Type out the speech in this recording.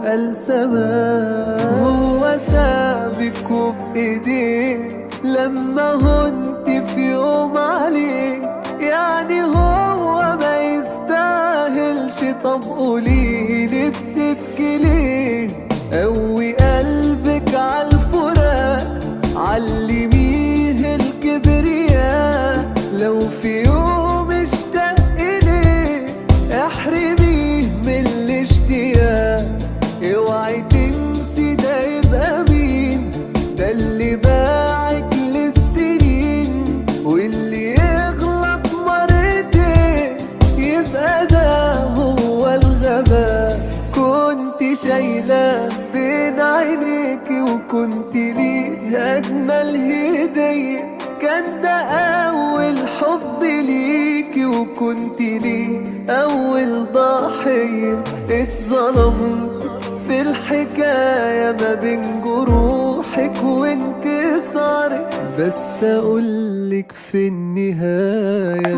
وقال سماه. هو سابك وبإيديه لما هنت في يوم عليه، يعني هو ما يستاهلش؟ طب قوليلي بتبكي ليه؟ قوي قلبك عالفراق، علميه الكبرياء، لو في يوم اشتاق إليه احرميه من الاشتياق. اوعي تنسي ده يبقى مين، ده اللي باعك للسنين، واللي يغلط مرتين يبقى ده هو الغباء. كنت شايلاه بين عينيكي وكنت ليه أجمل هدية، كان ده أول حب ليكي وكنت ليه أول ضحية. اتظلمت في الحكاية ما بين جروحك وانكسارك، بس أقولك في النهاية